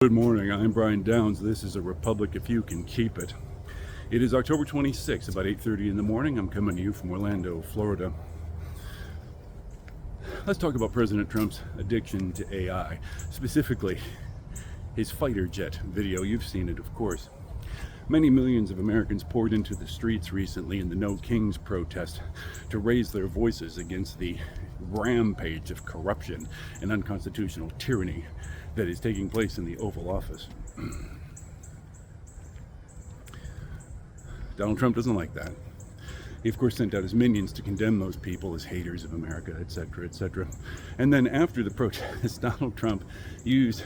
Good morning, I'm Brian Downs. This is a Republic if you can keep it. It is October 26th, about 8:30 in the morning. I'm coming to you from Orlando, Florida. Let's talk about President Trump's addiction to AI, specifically his fighter jet video. You've seen it, of course. Many millions of Americans poured into the streets recently in the No Kings protest to raise their voices against the rampage of corruption and unconstitutional tyranny that is taking place in the Oval Office. Donald Trump doesn't like that. He, of course, sent out his minions to condemn those people as haters of America, etc., etc. And then after the protest, Donald Trump used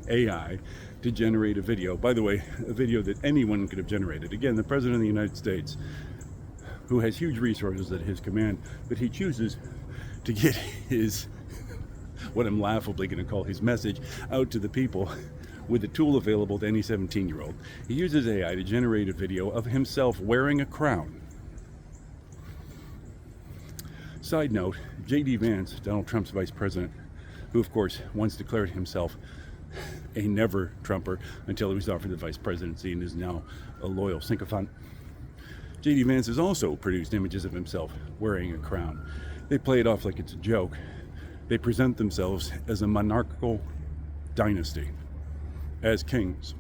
AI to generate a video. By the way, a video that anyone could have generated. Again, the President of the United States, who has huge resources at his command, but he chooses to get his, what I'm laughably going to call his message, out to the people with a tool available to any 17-year-old. He uses AI to generate a video of himself wearing a crown. Side note, J.D. Vance, Donald Trump's vice president, who of course once declared himself a never Trumper until he was offered the vice presidency and is now a loyal sycophant. J.D. Vance has also produced images of himself wearing a crown. They play it off like it's a joke. They present themselves as a monarchical dynasty, as kings.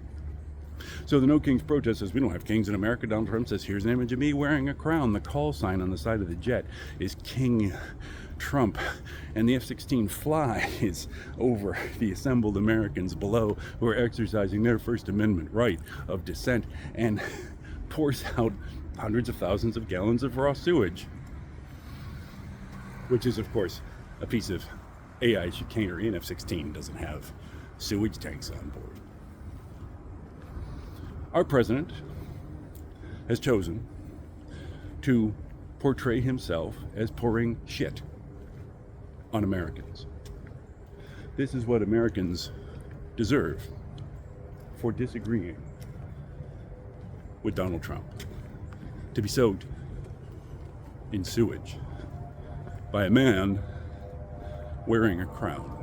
So the No Kings protest says, we don't have kings in America. Donald Trump says, here's an image of me wearing a crown. The call sign on the side of the jet is King Trump, and the F-16 flies over the assembled Americans below who are exercising their First Amendment right of dissent and pours out hundreds of thousands of gallons of raw sewage, which is, of course, a piece of AI chicanery. An F-16 doesn't have sewage tanks on board. Our president has chosen to portray himself as pouring shit on Americans. This is what Americans deserve for disagreeing with Donald Trump. To be soaked in sewage by a man wearing a crown.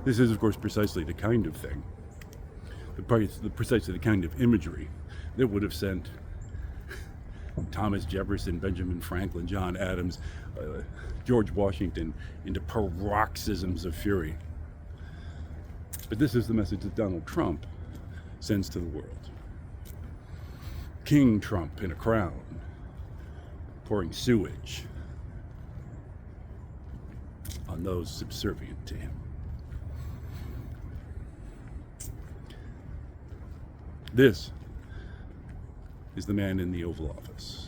This is, of course, precisely the kind of thing, precisely the kind of imagery that would have sent Thomas Jefferson, Benjamin Franklin, John Adams, George Washington into paroxysms of fury. But this is the message that Donald Trump sends to the world. King Trump in a crown, pouring sewage on those subservient to him. This is the man in the Oval Office.